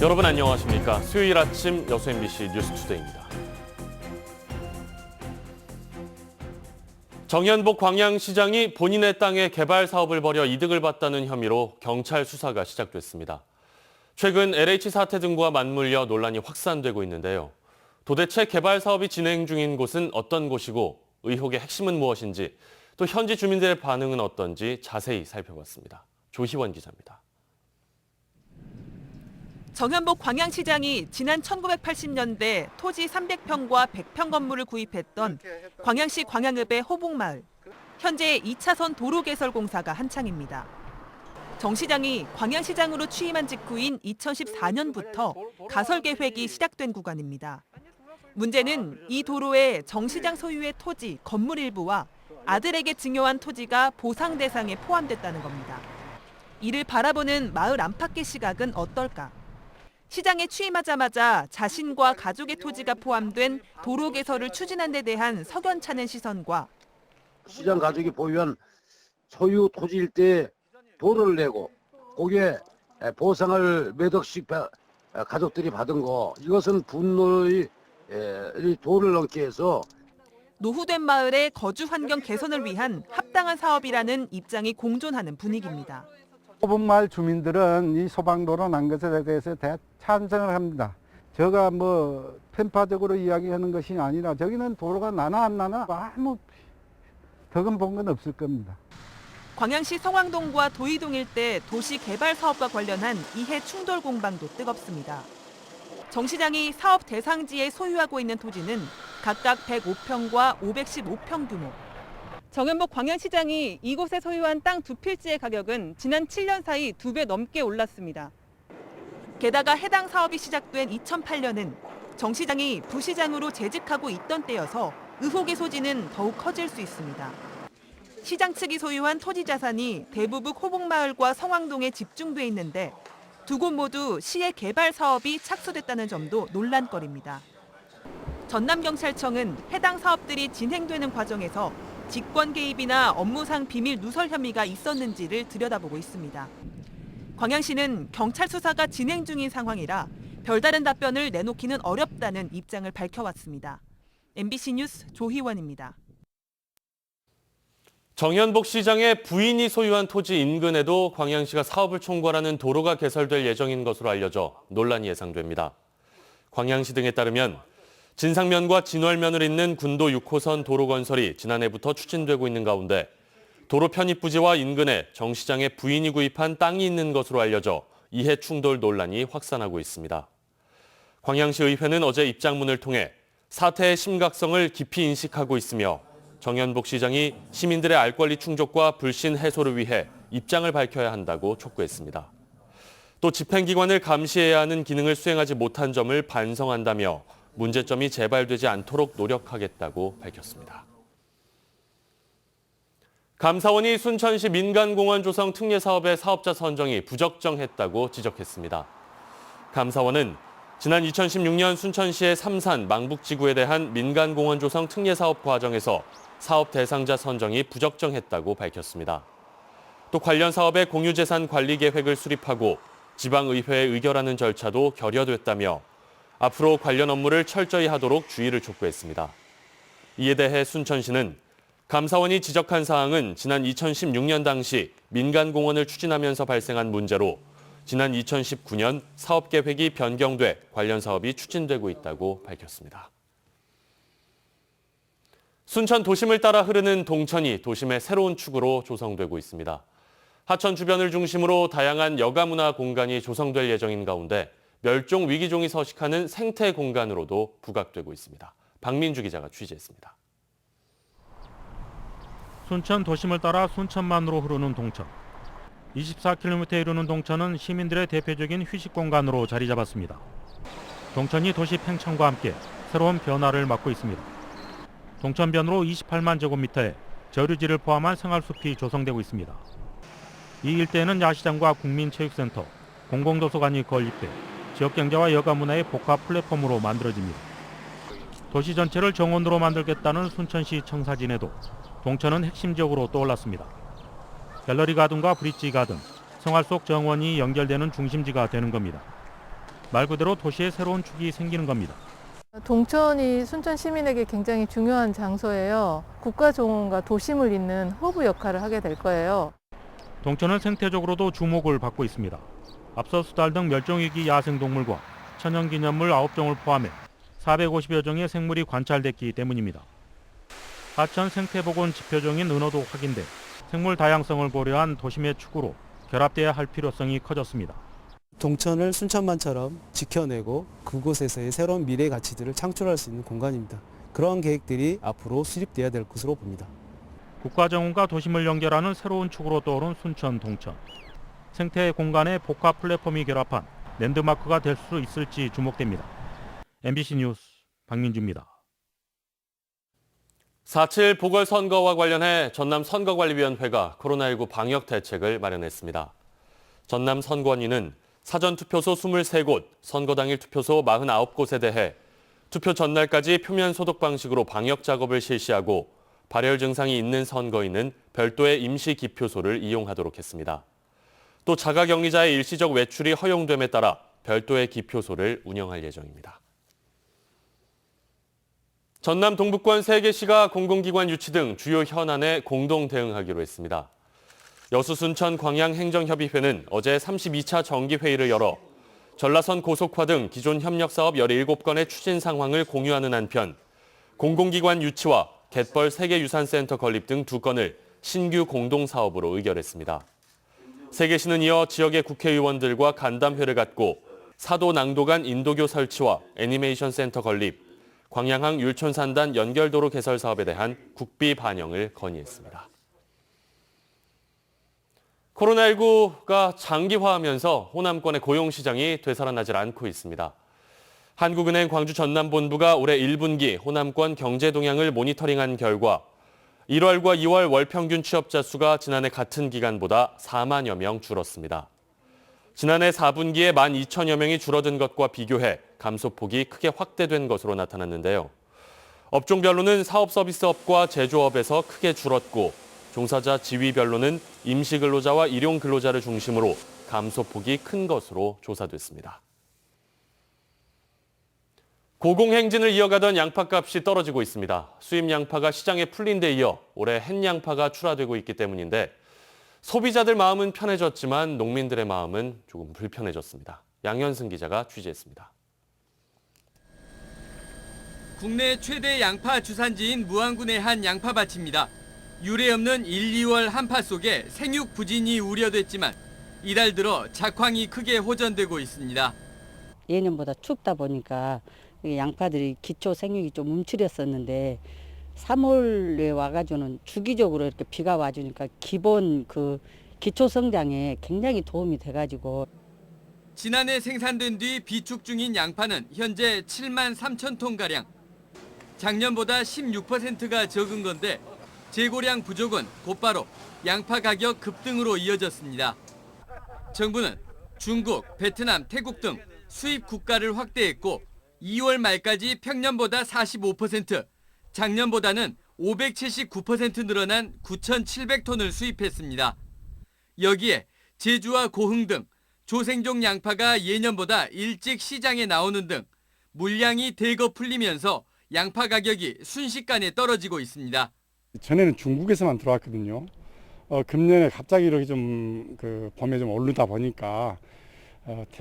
여러분 안녕하십니까? 수요일 아침 여수 MBC 뉴스투데이입니다. 정현복 광양시장이 본인의 땅에 개발 사업을 벌여 이득을 봤다는 혐의로 경찰 수사가 시작됐습니다. 최근 LH 사태 등과 맞물려 논란이 확산되고 있는데요. 도대체 개발 사업이 진행 중인 곳은 어떤 곳이고 의혹의 핵심은 무엇인지 또 현지 주민들의 반응은 어떤지 자세히 살펴봤습니다. 조희원 기자입니다. 정현복 광양시장이 지난 1980년대 토지 300평과 100평 건물을 구입했던 광양시 광양읍의 호복마을. 현재 2차선 도로 개설 공사가 한창입니다. 정 시장이 광양시장으로 취임한 직후인 2014년부터 가설 계획이 시작된 구간입니다. 문제는 이 도로에 정 시장 소유의 토지, 건물 일부와 아들에게 증여한 토지가 보상 대상에 포함됐다는 겁니다. 이를 바라보는 마을 안팎의 시각은 어떨까? 시장에 취임하자마자 자신과 가족의 토지가 포함된 도로 개설을 추진한 데 대한 석연찮은 시선과 시장 가족이 보유한 소유 토지일 때 도로를 내고 거기에 보상을 몇 억씩 가족들이 받은 거, 이것은 분노의 도를 넘게 해서 노후된 마을의 거주 환경 개선을 위한 합당한 사업이라는 입장이 공존하는 분위기입니다. 호복마을 주민들은 이 소방도로 난 것에 대해서 찬성을 합니다. 제가 편파적으로 이야기하는 것이 아니라 저기는 도로가 나나 안 나나 아무 덕은 본 건 없을 겁니다. 광양시 성황동과 도이동 일대 도시 개발 사업과 관련한 이해 충돌 공방도 뜨겁습니다. 정 시장이 사업 대상지에 소유하고 있는 토지는 각각 105평과 515평 규모. 정현복 광양시장이 이곳에 소유한 땅 두 필지의 가격은 지난 7년 사이 2배 넘게 올랐습니다. 게다가 해당 사업이 시작된 2008년은 정 시장이 부시장으로 재직하고 있던 때여서 의혹의 소지는 더욱 커질 수 있습니다. 시장 측이 소유한 토지 자산이 대부분 호복마을과 성황동에 집중돼 있는데 두 곳 모두 시의 개발 사업이 착수됐다는 점도 논란거리입니다. 전남경찰청은 해당 사업들이 진행되는 과정에서 직권 개입이나 업무상 비밀 누설 혐의가 있었는지를 들여다보고 있습니다. 광양시는 경찰 수사가 진행 중인 상황이라 별다른 답변을 내놓기는 어렵다는 입장을 밝혀왔습니다. MBC 뉴스 조희원입니다. 정현복 시장의 부인이 소유한 토지 인근에도 광양시가 사업을 총괄하는 도로가 개설될 예정인 것으로 알려져 논란이 예상됩니다. 광양시 등에 따르면 진상면과 진월면을 잇는 군도 6호선 도로 건설이 지난해부터 추진되고 있는 가운데 도로 편입 부지와 인근에 정 시장의 부인이 구입한 땅이 있는 것으로 알려져 이해 충돌 논란이 확산하고 있습니다. 광양시 의회는 어제 입장문을 통해 사태의 심각성을 깊이 인식하고 있으며 정현복 시장이 시민들의 알 권리 충족과 불신 해소를 위해 입장을 밝혀야 한다고 촉구했습니다. 또 집행기관을 감시해야 하는 기능을 수행하지 못한 점을 반성한다며 문제점이 재발되지 않도록 노력하겠다고 밝혔습니다. 감사원이 순천시 민간공원 조성 특례 사업의 사업자 선정이 부적정했다고 지적했습니다. 감사원은 지난 2016년 순천시의 삼산 망북지구에 대한 민간공원 조성 특례 사업 과정에서 사업 대상자 선정이 부적정했다고 밝혔습니다. 또 관련 사업의 공유재산 관리 계획을 수립하고 지방의회에 의결하는 절차도 결여됐다며 앞으로 관련 업무를 철저히 하도록 주의를 촉구했습니다. 이에 대해 순천시는 감사원이 지적한 사항은 지난 2016년 당시 민간공원을 추진하면서 발생한 문제로 지난 2019년 사업계획이 변경돼 관련 사업이 추진되고 있다고 밝혔습니다. 순천 도심을 따라 흐르는 동천이 도심의 새로운 축으로 조성되고 있습니다. 하천 주변을 중심으로 다양한 여가문화 공간이 조성될 예정인 가운데 멸종 위기종이 서식하는 생태 공간으로도 부각되고 있습니다. 박민주 기자가 취재했습니다. 순천 도심을 따라 순천만으로 흐르는 동천. 24km에 이르는 동천은 시민들의 대표적인 휴식 공간으로 자리 잡았습니다. 동천이 도시 팽창과 함께 새로운 변화를 맞고 있습니다. 동천변으로 28만 제곱미터의 저류지를 포함한 생활숲이 조성되고 있습니다. 이 일대에는 야시장과 국민체육센터, 공공도서관이 건립돼 지역 경제와 여가 문화의 복합 플랫폼으로 만들어집니다. 도시 전체를 정원으로 만들겠다는 순천시 청사진에도 동천은 핵심 지역으로 떠올랐습니다. 갤러리 가든과 브릿지 가든, 생활 속 정원이 연결되는 중심지가 되는 겁니다. 말 그대로 도시의 새로운 축이 생기는 겁니다. 동천이 순천 시민에게 굉장히 중요한 장소예요. 국가정원과 도심을 잇는 허브 역할을 하게 될 거예요. 동천은 생태적으로도 주목을 받고 있습니다. 앞서 수달 등 멸종위기 야생동물과 천연기념물 9종을 포함해 450여 종의 생물이 관찰됐기 때문입니다. 하천 생태보건 지표종인 은어도 확인돼 생물 다양성을 고려한 도심의 축으로 결합돼야 할 필요성이 커졌습니다. 동천을 순천만처럼 지켜내고 그곳에서의 새로운 미래 가치들을 창출할 수 있는 공간입니다. 그러한 계획들이 앞으로 수립돼야 될 것으로 봅니다. 국가정원과 도심을 연결하는 새로운 축으로 떠오른 순천 동천. 생태 공간의 복합 플랫폼이 결합한 랜드마크가 될 수 있을지 주목됩니다. MBC 뉴스 박민주입니다. 4.7 보궐선거와 관련해 전남선거관리위원회가 코로나19 방역 대책을 마련했습니다. 전남선관위는 사전투표소 23곳, 선거 당일 투표소 49곳에 대해 투표 전날까지 표면 소독 방식으로 방역 작업을 실시하고 발열 증상이 있는 선거인은 별도의 임시 기표소를 이용하도록 했습니다. 또 자가격리자의 일시적 외출이 허용됨에 따라 별도의 기표소를 운영할 예정입니다. 전남 동북권 3개 시가 공공기관 유치 등 주요 현안에 공동 대응하기로 했습니다. 여수 순천 광양행정협의회는 어제 32차 정기회의를 열어 전라선 고속화 등 기존 협력사업 17건의 추진 상황을 공유하는 한편 공공기관 유치와 갯벌 세계유산센터 건립 등 2건을 신규 공동사업으로 의결했습니다. 3개시는 이어 지역의 국회의원들과 간담회를 갖고 사도 낭도 간 인도교 설치와 애니메이션 센터 건립, 광양항 율촌산단 연결도로 개설 사업에 대한 국비 반영을 건의했습니다. 코로나19가 장기화하면서 호남권의 고용시장이 되살아나질 않고 있습니다. 한국은행 광주 전남본부가 올해 1분기 호남권 경제 동향을 모니터링한 결과 1월과 2월 월 평균 취업자 수가 지난해 같은 기간보다 4만여 명 줄었습니다. 지난해 4분기에 12,000여 명이 줄어든 것과 비교해 감소폭이 크게 확대된 것으로 나타났는데요. 업종별로는 사업 서비스업과 제조업에서 크게 줄었고 종사자 지위별로는 임시근로자와 일용근로자를 중심으로 감소폭이 큰 것으로 조사됐습니다. 고공행진을 이어가던 양파값이 떨어지고 있습니다. 수입 양파가 시장에 풀린 데 이어 올해 햇양파가 출하되고 있기 때문인데 소비자들 마음은 편해졌지만 농민들의 마음은 조금 불편해졌습니다. 양현승 기자가 취재했습니다. 국내 최대 양파 주산지인 무안군의 한 양파밭입니다. 유례없는 1, 2월 한파 속에 생육 부진이 우려됐지만 이달 들어 작황이 크게 호전되고 있습니다. 예년보다 춥다 보니까 양파들이 기초 생육이 좀 움츠렸었는데 3월에 와가지고는 주기적으로 이렇게 비가 와주니까 기본 그 기초 성장에 굉장히 도움이 돼가지고 지난해 생산된 뒤 비축 중인 양파는 현재 7만 3천 톤가량. 작년보다 16%가 적은 건데 재고량 부족은 곧바로 양파 가격 급등으로 이어졌습니다. 정부는 중국, 베트남, 태국 등 수입 국가를 확대했고 2월 말까지 평년보다 45%, 작년보다는 579% 늘어난 9,700톤을 수입했습니다. 여기에 제주와 고흥 등 조생종 양파가 예년보다 일찍 시장에 나오는 등 물량이 대거 풀리면서 양파 가격이 순식간에 떨어지고 있습니다. 전에는 중국에서만 들어왔거든요. 금년에 갑자기 이렇게 좀 봄에 좀 오르다 보니까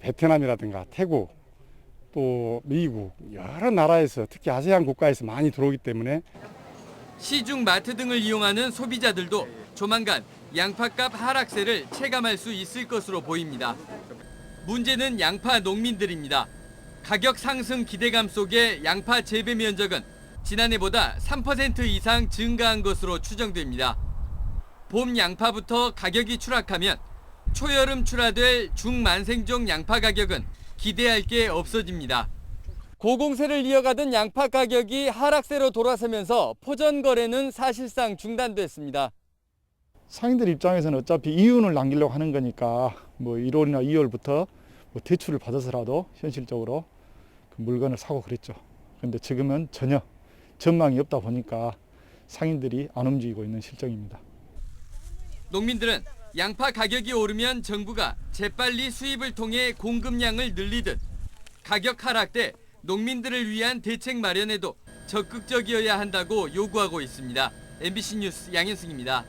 베트남이라든가 태국 또 미국 여러 나라에서 특히 아세안 국가에서 많이 들어오기 때문에 시중 마트 등을 이용하는 소비자들도 조만간 양파값 하락세를 체감할 수 있을 것으로 보입니다. 문제는 양파 농민들입니다. 가격 상승 기대감 속에 양파 재배 면적은 지난해보다 3% 이상 증가한 것으로 추정됩니다. 봄 양파부터 가격이 추락하면 초여름 출하될 중만생종 양파 가격은 기대할 게 없어집니다. 고공세를 이어가던 양파 가격이 하락세로 돌아서면서 포전 거래는 사실상 중단됐습니다. 상인들 입장에서는 어차피 이윤을 남기려고 하는 거니까 뭐 1월이나 2월부터 뭐 대출을 받아서라도 현실적으로 그 물건을 사고 그랬죠. 그런데 지금은 전혀 전망이 없다 보니까 상인들이 안 움직이고 있는 실정입니다. 농민들은 양파 가격이 오르면 정부가 재빨리 수입을 통해 공급량을 늘리듯 가격 하락 때 농민들을 위한 대책 마련에도 적극적이어야 한다고 요구하고 있습니다. MBC 뉴스 양현승입니다.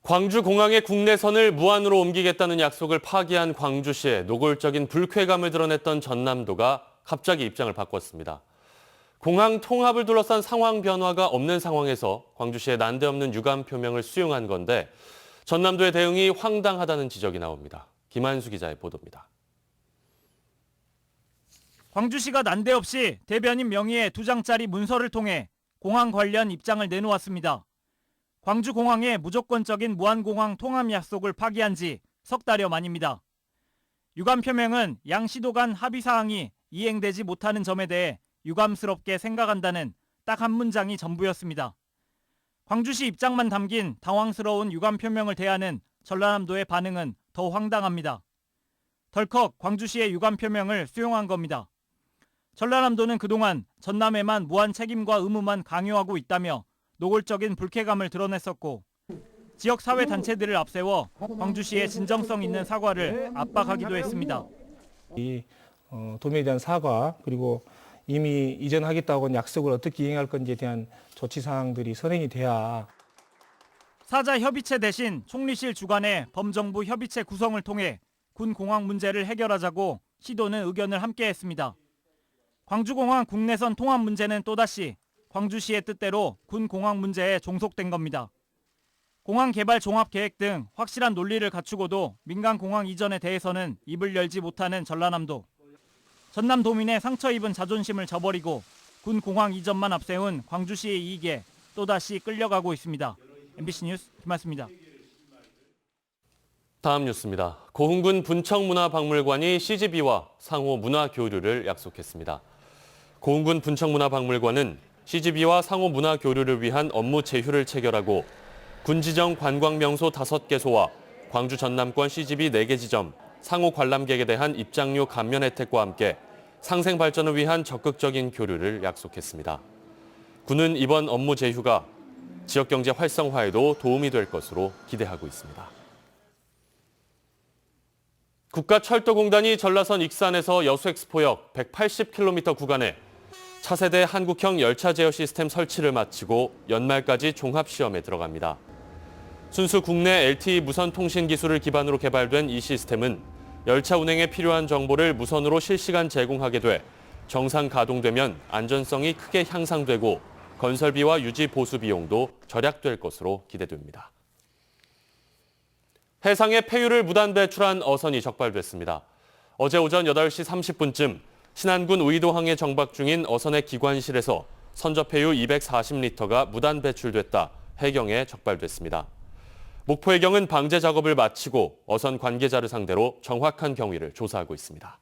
광주공항의 국내선을 무한으로 옮기겠다는 약속을 파기한 광주시에 노골적인 불쾌감을 드러냈던 전남도가 갑자기 입장을 바꿨습니다. 공항 통합을 둘러싼 상황 변화가 없는 상황에서 광주시의 난데없는 유감 표명을 수용한 건데 전남도의 대응이 황당하다는 지적이 나옵니다. 김한수 기자의 보도입니다. 광주시가 난데없이 대변인 명의의 2장짜리 문서를 통해 공항 관련 입장을 내놓았습니다. 광주공항의 무조건적인 무한공항 통합 약속을 파기한 지 석 달여 만입니다. 유감 표명은 양 시도 간 합의 사항이 이행되지 못하는 점에 대해 유감스럽게 생각한다는 딱 한 문장이 전부였습니다. 광주시 입장만 담긴 당황스러운 유감 표명을 대하는 전라남도의 반응은 더 황당합니다. 덜컥 광주시의 유감 표명을 수용한 겁니다. 전라남도는 그동안 전남에만 무한 책임과 의무만 강요하고 있다며 노골적인 불쾌감을 드러냈었고 지역 사회 단체들을 앞세워 광주시의 진정성 있는 사과를 압박하기도 했습니다. 이 도민에 대한 사과 그리고 이미 이전하겠다고 한 약속을 어떻게 이행할 건지에 대한 조치 사항들이 선행이 돼야 사자 협의체 대신 총리실 주관의 범정부 협의체 구성을 통해 군 공항 문제를 해결하자고 시도는 의견을 함께했습니다. 광주공항 국내선 통합 문제는 또다시 광주시의 뜻대로 군 공항 문제에 종속된 겁니다. 공항 개발 종합 계획 등 확실한 논리를 갖추고도 민간 공항 이전에 대해서는 입을 열지 못하는 전라남도. 전남도민의 상처 입은 자존심을 저버리고 군 공항 이전만 앞세운 광주시의 이익에 또다시 끌려가고 있습니다. MBC 뉴스 김한수입니다. 다음 뉴스입니다. 고흥군 분청문화박물관이 CGV와 상호 문화 교류를 약속했습니다. 고흥군 분청문화박물관은 CGV와 상호 문화 교류를 위한 업무 제휴를 체결하고 군지정 관광명소 5개소와 광주 전남권 CGV 4개 지점, 상호 관람객에 대한 입장료 감면 혜택과 함께 상생 발전을 위한 적극적인 교류를 약속했습니다. 군은 이번 업무 제휴가 지역경제 활성화에도 도움이 될 것으로 기대하고 있습니다. 국가철도공단이 전라선 익산에서 여수엑스포역 180km 구간에 차세대 한국형 열차 제어 시스템 설치를 마치고 연말까지 종합시험에 들어갑니다. 순수 국내 LTE 무선 통신 기술을 기반으로 개발된 이 시스템은 열차 운행에 필요한 정보를 무선으로 실시간 제공하게 돼 정상 가동되면 안전성이 크게 향상되고 건설비와 유지 보수 비용도 절약될 것으로 기대됩니다. 해상에 폐유를 무단 배출한 어선이 적발됐습니다. 어제 오전 8시 30분쯤 신안군 우이도항에 정박 중인 어선의 기관실에서 선저폐유 240리터가 무단 배출됐다 해경에 적발됐습니다. 목포해경은 방제 작업을 마치고 어선 관계자를 상대로 정확한 경위를 조사하고 있습니다.